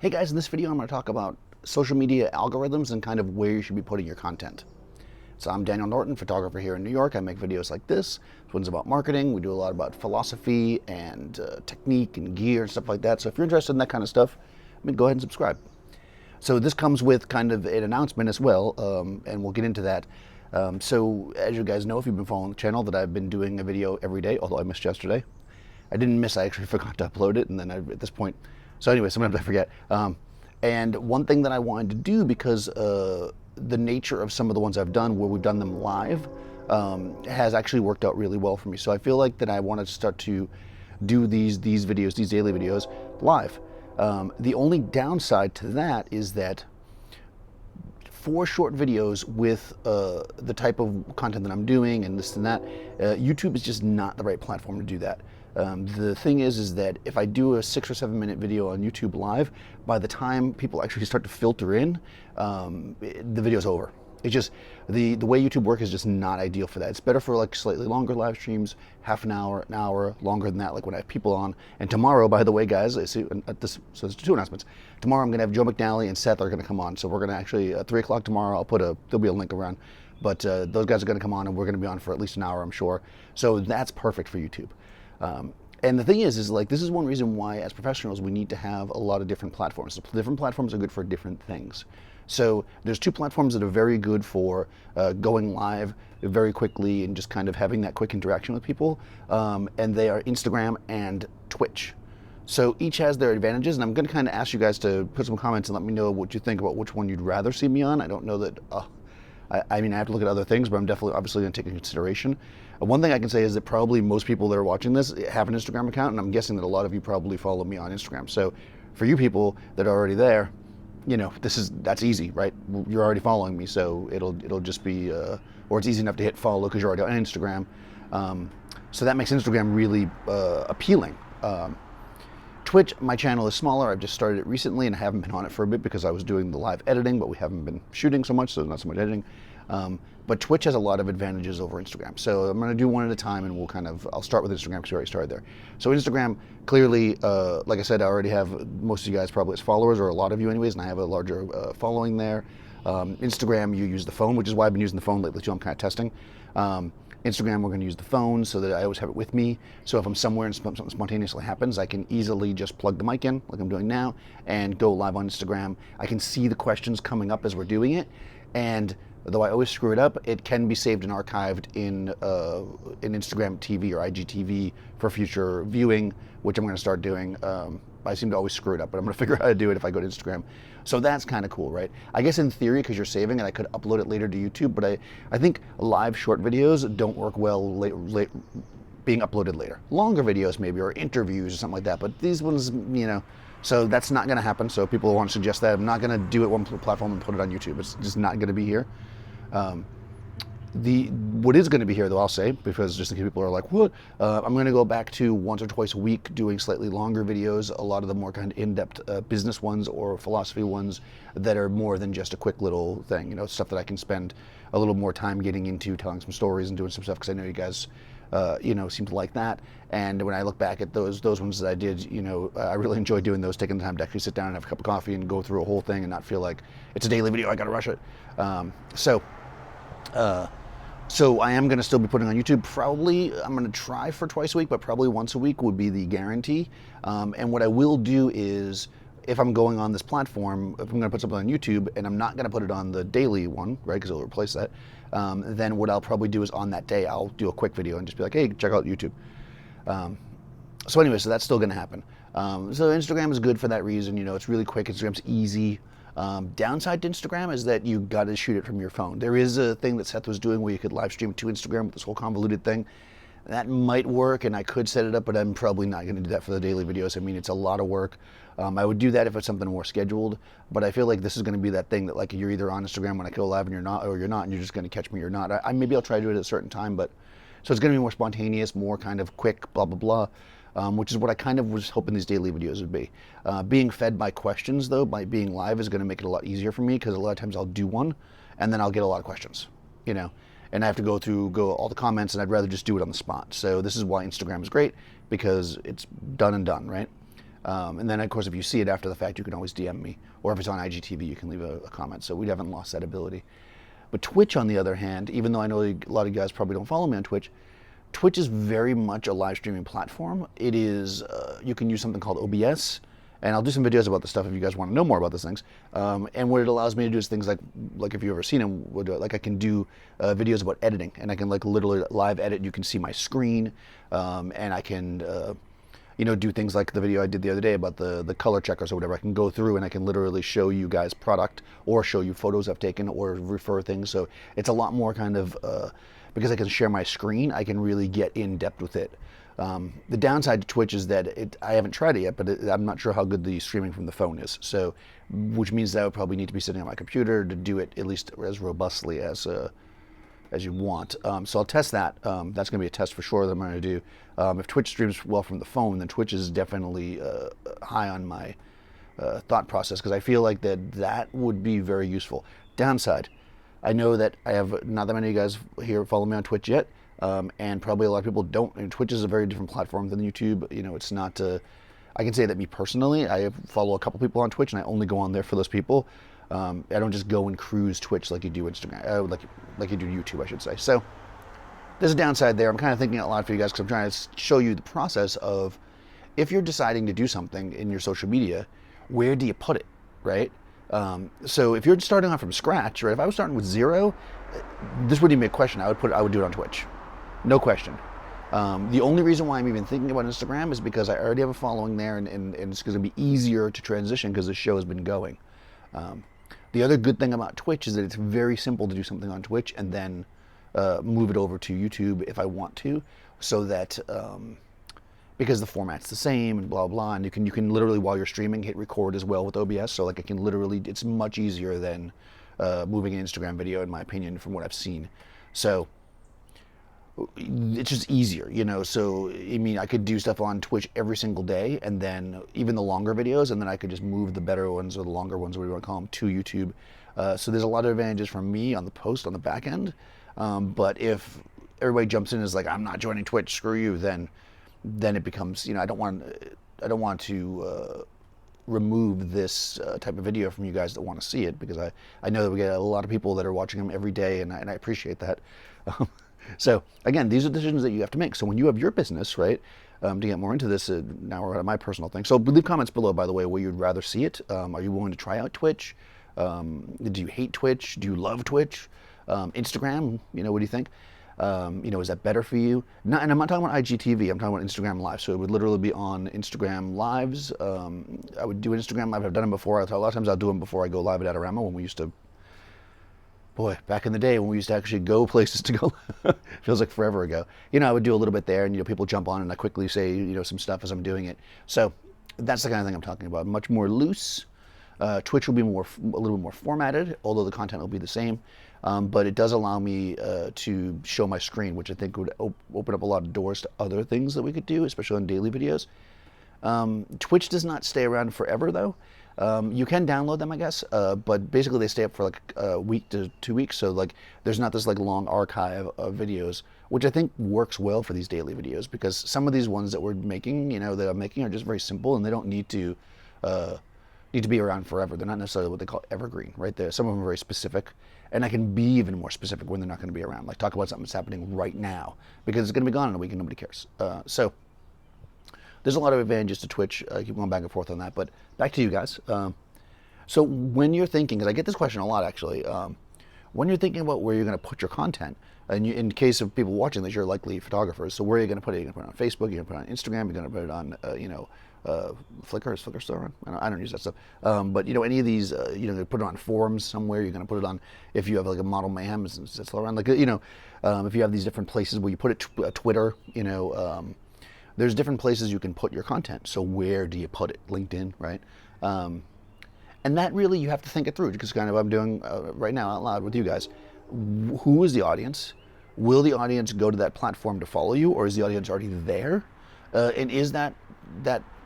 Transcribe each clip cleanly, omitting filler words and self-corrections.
Hey guys, in this video I'm going to talk about social media algorithms and kind of where you should be putting your content. So I'm Daniel Norton, photographer here in New York. I make videos like this. This one's about marketing. We do a lot about philosophy and technique and gear and stuff like that. So if you're interested in that kind of stuff, go ahead and subscribe. So this comes with kind of an announcement as well, and we'll get into that. So as you guys know, if you've been following the channel, that I've been doing a video every day, although I missed yesterday. I didn't miss, I actually forgot to upload it, and then at this point, so anyway, sometimes I forget. And one thing that I wanted to do, because the nature of some of the ones I've done where we've done them live has actually worked out really well for me. So I feel like that I want to start to do these videos, these daily videos, live. The only downside to that is that for short videos with the type of content that I'm doing and this and that, YouTube is just not the right platform to do that. The thing is that if I do a 6 or 7 minute video on YouTube live, by the time people actually start to filter in, the video's over. It's just, the way YouTube works is just not ideal for that. It's better for like slightly longer live streams, half an hour, longer than that, like when I have people on. And tomorrow, by the way, guys, I see so there's 2 announcements. Tomorrow I'm going to have Joe McNally and Seth are going to come on. So we're going to actually, at 3 o'clock tomorrow, there'll be a link around. But those guys are going to come on and we're going to be on for at least an hour, I'm sure. So that's perfect for YouTube. And the thing is like, this is one reason why as professionals we need to have a lot of different platforms. The different platforms are good for different things. So there's 2 platforms that are very good for going live very quickly and just kind of having that quick interaction with people, and they are Instagram and Twitch. So each has their advantages, and I'm going to kind of ask you guys to put some comments and let me know what you think about which one you'd rather see me on. I don't know that, I mean, I have to look at other things, but I'm definitely obviously going to take into consideration. One thing I can say is that probably most people that are watching this have an Instagram account, and I'm guessing that a lot of you probably follow me on Instagram. So for you people that are already there, you know, that's easy, right? You're already following me, so it'll just be, or it's easy enough to hit follow because you're already on Instagram. So that makes Instagram really appealing. Twitch, my channel is smaller. I've just started it recently and I haven't been on it for a bit because I was doing the live editing, but we haven't been shooting so much, so not so much editing. But Twitch has a lot of advantages over Instagram. So I'm going to do one at a time, and I'll start with Instagram because we already started there. So Instagram, clearly, like I said, I already have most of you guys probably as followers, or a lot of you anyways, and I have a larger following there. Instagram, you use the phone, which is why I've been using the phone lately too. I'm kind of testing. Instagram, we're going to use the phone so that I always have it with me. So if I'm somewhere and something spontaneously happens, I can easily just plug the mic in, like I'm doing now, and go live on Instagram. I can see the questions coming up as we're doing it, and though I always screw it up, it can be saved and archived in Instagram TV or IGTV for future viewing, which I'm going to start doing. I seem to always screw it up, but I'm going to figure out how to do it if I go to Instagram. So that's kind of cool, right? I guess in theory, because you're saving it, I could upload it later to YouTube, but I think live short videos don't work well being uploaded later. Longer videos maybe, or interviews or something like that, but these ones, you know, so that's not going to happen. So people want to suggest that. I'm not going to do it one platform and put it on YouTube. It's just not going to be here. What is going to be here, though, I'll say, because just in case people are like, what? I'm going to go back to once or twice a week doing slightly longer videos, a lot of the more kind of in-depth business ones or philosophy ones that are more than just a quick little thing, you know, stuff that I can spend a little more time getting into, telling some stories and doing some stuff, because I know you guys, you know, seem to like that. And when I look back at those ones that I did, you know, I really enjoy doing those, taking the time to actually sit down and have a cup of coffee and go through a whole thing and not feel like it's a daily video, I got to rush it. So I am going to still be putting on YouTube. Probably I'm going to try for twice a week, but probably once a week would be the guarantee. And what I will do is, if I'm going on this platform, if I'm going to put something on YouTube and I'm not going to put it on the daily one, right, because it'll replace that, then what I'll probably do is on that day, I'll do a quick video and just be like, hey, check out YouTube. So anyway, so that's still going to happen. So Instagram is good for that reason. You know, it's really quick. Instagram's easy. Downside to Instagram is that you got to shoot it from your phone. There is a thing that Seth was doing where you could live stream to Instagram with this whole convoluted thing. That might work, and I could set it up, but I'm probably not going to do that for the daily videos. I mean, it's a lot of work. I would do that if it's something more scheduled, but I feel like this is going to be that thing that, like, you're either on Instagram when I go live and you're not, or you're not, and you're just going to catch me or not. Maybe I'll try to do it at a certain time, but so it's going to be more spontaneous, more kind of quick, blah, blah, blah. Which is what I kind of was hoping these daily videos would be. Being fed by questions, though, by being live is going to make it a lot easier for me, because a lot of times I'll do one and then I'll get a lot of questions, you know, and I have to go all the comments, and I'd rather just do it on the spot. So this is why Instagram is great, because it's done and done, right? And then, of course, if you see it after the fact, you can always DM me. Or if it's on IGTV, you can leave a comment. So we haven't lost that ability. But Twitch, on the other hand, even though I know a lot of you guys probably don't follow me on Twitch, Twitch is very much a live streaming platform. It is, you can use something called OBS, and I'll do some videos about this stuff if you guys want to know more about these things. And what it allows me to do is things like if you've ever seen them, we'll do it. Like I can do videos about editing, and I can like literally live edit. You can see my screen, and I can, do things like the video I did the other day about the color checkers or whatever. I can go through and I can literally show you guys product or show you photos I've taken or refer things. So it's a lot more kind of, because I can share my screen, I can really get in depth with it. The downside to Twitch is that I haven't tried it yet, but I'm not sure how good the streaming from the phone is. So, which means that I would probably need to be sitting on my computer to do it at least as robustly as you want. So I'll test that. That's going to be a test for sure that I'm going to do. If Twitch streams well from the phone, then Twitch is definitely high on my thought process, because I feel like that would be very useful. Downside, I know that I have not that many of you guys here follow me on Twitch yet, and probably a lot of people don't. And Twitch is a very different platform than YouTube. It's not. I can say that me personally, I follow a couple people on Twitch, and I only go on there for those people. I don't just go and cruise Twitch like you do Instagram, like you do YouTube, I should say. So there's a downside there. I'm kind of thinking out loud for you guys, because I'm trying to show you the process of, if you're deciding to do something in your social media, where do you put it, right? So if you're starting off from scratch, right? If I was starting with zero, this wouldn't even be a question. I would do it on Twitch, no question. The only reason why I'm even thinking about Instagram is because I already have a following there, and it's going to be easier to transition because the show has been going. The other good thing about Twitch is that it's very simple to do something on Twitch and then move it over to YouTube if I want to, so that because the format's the same and blah blah, and you can literally, while you're streaming, hit record as well with OBS. So like I can literally, it's much easier than moving an Instagram video, in my opinion, from what I've seen. So it's just easier, so I mean, I could do stuff on Twitch every single day, and then even the longer videos, and then I could just move the better ones or the longer ones, whatever you want to call them, to YouTube. So there's a lot of advantages for me on the post, on the back end. But if everybody jumps in and is like, I'm not joining Twitch, screw you, then it becomes, I don't want to remove this type of video from you guys that want to see it, because I know that we get a lot of people that are watching them every day, and I appreciate that. So again, these are decisions that you have to make. So when you have your business, right, to get more into this, now we're at my personal thing. So leave comments below, by the way, where you'd rather see it. Are you willing to try out Twitch? Do you hate Twitch? Do you love Twitch? Instagram, what do you think? Is that better for you? No, and I'm not talking about IGTV, I'm talking about Instagram Live. So it would literally be on Instagram Lives. I would do Instagram Live. I've done them before. A lot of times I'll do them before I go live at Adorama, when we used to, back in the day when we used to actually go places to go. Feels like forever ago. I would do a little bit there, and people jump on, and I quickly say some stuff as I'm doing it. So that's the kind of thing I'm talking about. Much more loose. Twitch will be a little bit more formatted, although the content will be the same. But it does allow me to show my screen, which I think would open up a lot of doors to other things that we could do, especially on daily videos. Twitch does not stay around forever, though. You can download them, I guess, but basically they stay up for like a week to 2 weeks. So like, there's not this like long archive of videos, which I think works well for these daily videos, because some of these ones that we're making, that I'm making, are just very simple, and they don't need to be around forever. They're not necessarily what they call evergreen, right? There, some of them are very specific, and I can be even more specific when they're not going to be around. Like talk about something that's happening right now, because it's going to be gone in a week and nobody cares. So there's a lot of advantages to Twitch. I keep going back and forth on that, but back to you guys. So when you're thinking, because I get this question a lot actually, when you're thinking about where you're going to put your content, and in case of people watching this, you're likely photographers. So where are you going to put it? You're going to put it on Facebook. You're going to put it on Instagram. You're going to put it on, Flickr. Is Flickr still around? I don't use that stuff. But any of these, you're going to put it on forums somewhere. You're going to put it on, if you have like a Model Mayhem, is it still around? Like, if you have these different places where you put it, Twitter, there's different places you can put your content. So where do you put it? LinkedIn, right? And that really, you have to think it through, because kind of I'm doing right now out loud with you guys. Who is the audience? Will the audience go to that platform to follow you, or is the audience already there? And is that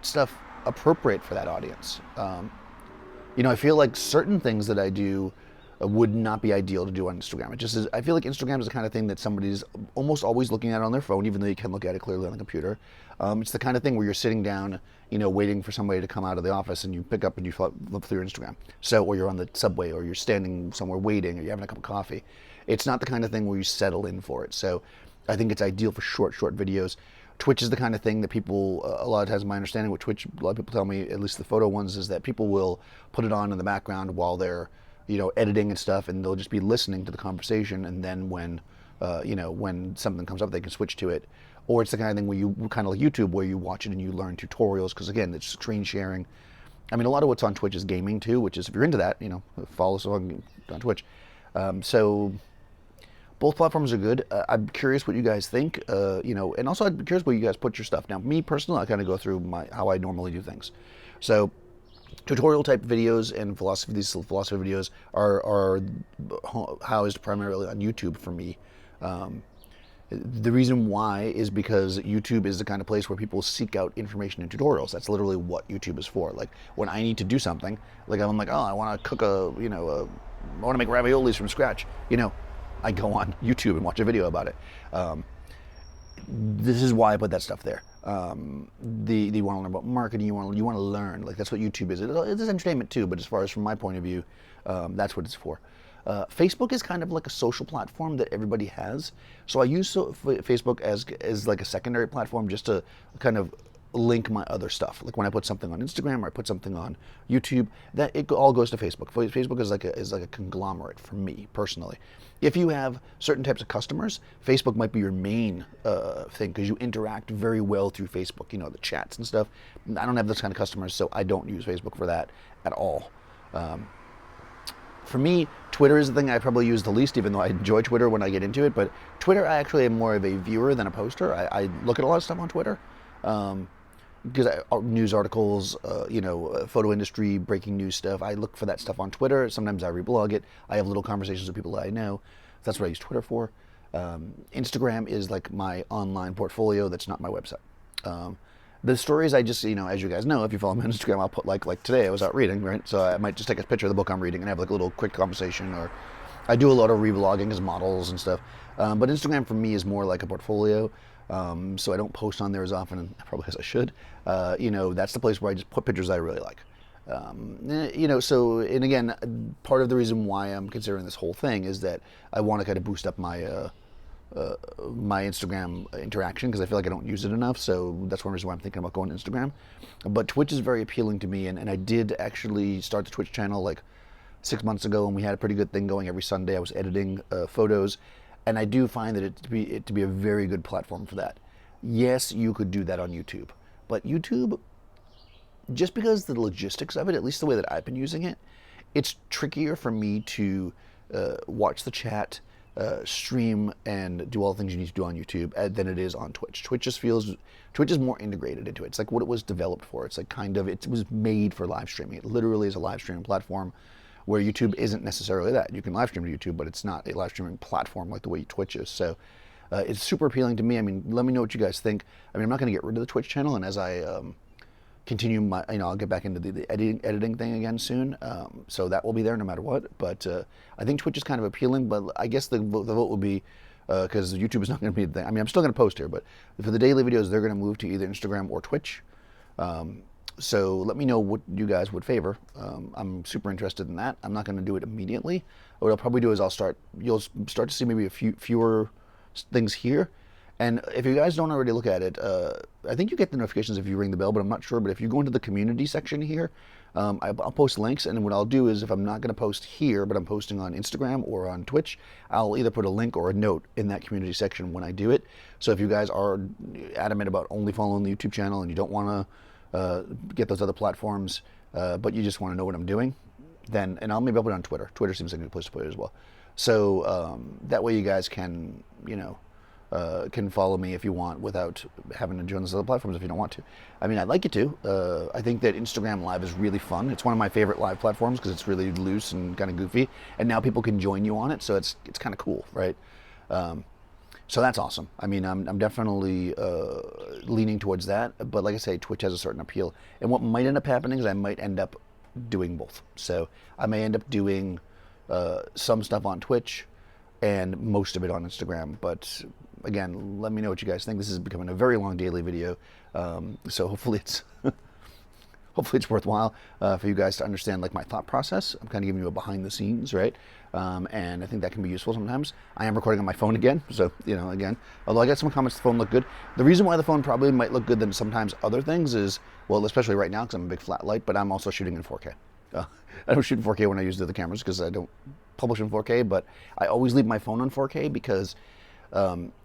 stuff appropriate for that audience? I feel like certain things that I do would not be ideal to do on Instagram. It just is, I feel like Instagram is the kind of thing that somebody's almost always looking at on their phone, even though you can look at it clearly on the computer. It's the kind of thing where you're sitting down, waiting for somebody to come out of the office, and you pick up and you flip through your Instagram. So, or you're on the subway, or you're standing somewhere waiting, or you're having a cup of coffee. It's not the kind of thing where you settle in for it. So, I think it's ideal for short videos. Twitch is the kind of thing that people, a lot of times my understanding with Twitch, a lot of people tell me, at least the photo ones, is that people will put it on in the background while they're, editing and stuff, and they'll just be listening to the conversation, and then when, when something comes up, they can switch to it. Or it's the kind of thing where you, kind of like YouTube, where you watch it and you learn tutorials, because again, it's screen sharing. I mean, a lot of what's on Twitch is gaming too, which is, if you're into that, follow us on Twitch. So both platforms are good. I'm curious what you guys think, and also I'm curious where you guys put your stuff. Now, me personally, I kind of go through how I normally do things. So tutorial type videos and these philosophy videos are housed primarily on YouTube for me. The reason why is because YouTube is the kind of place where people seek out information and tutorials. That's literally what YouTube is for. Like when I need to do something, like I'm like, oh, I want to cook I want to make raviolis from scratch. I go on YouTube and watch a video about it. This is why I put that stuff there. You want to learn about marketing, you want to learn. Like that's what YouTube is. It is entertainment too, but as far as from my point of view, that's what it's for. Facebook is kind of like a social platform that everybody has. So I use Facebook as like a secondary platform just to kind of link my other stuff. Like when I put something on Instagram or I put something on YouTube, that it all goes to Facebook. Facebook is like a conglomerate for me personally. If you have certain types of customers, Facebook might be your main thing because you interact very well through Facebook. The chats and stuff. I don't have those kind of customers, so I don't use Facebook for that at all. For me, Twitter is the thing I probably use the least, even though I enjoy Twitter when I get into it. But Twitter, I actually am more of a viewer than a poster. I look at a lot of stuff on Twitter. Because news articles, photo industry, breaking news stuff. I look for that stuff on Twitter. Sometimes I reblog it. I have little conversations with people that I know. That's what I use Twitter for. Instagram is like my online portfolio. That's not my website. The stories I just, as you guys know, if you follow me on Instagram, I'll put like today I was out reading, right? So I might just take a picture of the book I'm reading and have like a little quick conversation, or I do a lot of reblogging as models and stuff. But Instagram for me is more like a portfolio. So I don't post on there as often, probably as I should. That's the place where I just put pictures I really like. So, and again, part of the reason why I'm considering this whole thing is that I want to kind of boost up my my Instagram interaction, because I feel like I don't use it enough. So that's one reason why I'm thinking about going to Instagram. But Twitch is very appealing to me, and I did actually start the Twitch channel like 6 months ago, and we had a pretty good thing going every Sunday. I was editing photos, and I do find that it to be a very good platform for that. Yes, you could do that on YouTube, but YouTube, just because the logistics of it, at least the way that I've been using it, it's trickier for me to watch the chat, stream, and do all the things you need to do on YouTube than it is on Twitch. Twitch is more integrated into it. It's like what it was developed for. It's like it was made for live streaming. It literally is a live streaming platform, where YouTube isn't necessarily that. You can live stream to YouTube, but it's not a live streaming platform like the way Twitch is. So it's super appealing to me. I mean, let me know what you guys think. I mean, I'm not going to get rid of the Twitch channel, and as I continue my, I'll get back into the editing thing again soon. So that will be there no matter what. But I think Twitch is kind of appealing, but I guess the vote will be, because YouTube is not going to be the thing. I mean, I'm still going to post here, but for the daily videos, they're going to move to either Instagram or Twitch. So let me know what you guys would favor. I'm super interested in that. I'm not going to do it immediately. What I'll probably do is you'll start to see maybe a fewer things here. And if you guys don't already look at it, I think you get the notifications if you ring the bell, but I'm not sure. But if you go into the community section here, I'll post links. And what I'll do is, if I'm not going to post here, but I'm posting on Instagram or on Twitch, I'll either put a link or a note in that community section when I do it. So if you guys are adamant about only following the YouTube channel and you don't want to get those other platforms, but you just want to know what I'm doing, then, and maybe I'll put it on Twitter. Twitter seems like a good place to put it as well. So that way you guys can, can follow me if you want without having to join those other platforms if you don't want to. I mean, I'd like you to. I think that Instagram Live is really fun. It's one of my favorite live platforms because it's really loose and kind of goofy. And now people can join you on it, so it's kind of cool, right? So that's awesome. I mean, I'm definitely leaning towards that. But like I say, Twitch has a certain appeal. And what might end up happening is I might end up doing both. So I may end up doing some stuff on Twitch, and most of it on Instagram. But again, let me know what you guys think. This is becoming a very long daily video, so hopefully it's hopefully it's worthwhile for you guys to understand like my thought process. I'm kind of giving you a behind the scenes, right? And I think that can be useful sometimes. I am recording on my phone again, so again, although I got some comments, the phone looked good. The reason why the phone probably might look good than sometimes other things is, well, especially right now because I'm a big flat light, but I'm also shooting in 4K. I don't shoot in 4K when I use the other cameras because I don't publish in 4K, but I always leave my phone on 4K because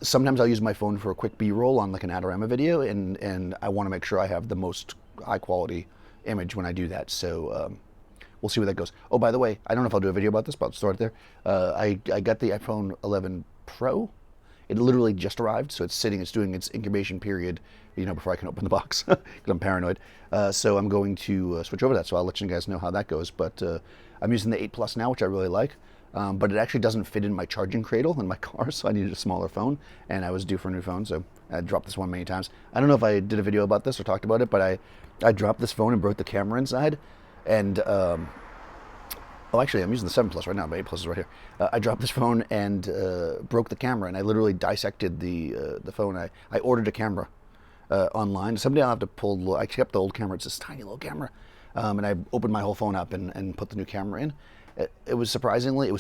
sometimes I'll use my phone for a quick B-roll on like an Adorama video, and I want to make sure I have the most high quality image when I do that. So we'll see where that goes. Oh, by the way, I don't know if I'll do a video about this, but I'll start there. I got the iPhone 11 Pro. It literally just arrived, so it's doing its incubation period, before I can open the box, because I'm paranoid. So I'm going to switch over to that, so I'll let you guys know how that goes. But I'm using the 8 Plus now, which I really like. But it actually doesn't fit in my charging cradle in my car, so I needed a smaller phone, and I was due for a new phone, so I dropped this one many times. I don't know if I did a video about this or talked about it, but I dropped this phone and broke the camera inside, and oh, actually, I'm using the 7 Plus right now, but 8 Plus is right here. I dropped this phone and broke the camera, and I literally dissected the phone. I ordered a camera online. Someday I'll have to pull. I kept the old camera. It's this tiny little camera, and I opened my whole phone up and put the new camera in. It was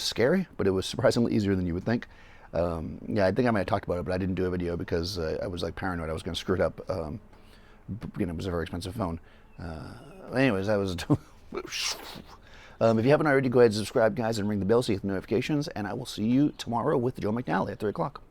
scary, but it was surprisingly easier than you would think. Yeah, I think I might have talked about it, but I didn't do a video because I was like paranoid I was going to screw it up. It was a very expensive phone. Anyways, that was. If you haven't already, go ahead and subscribe, guys, and ring the bell so you get the notifications. And I will see you tomorrow with Joe McNally at 3 o'clock.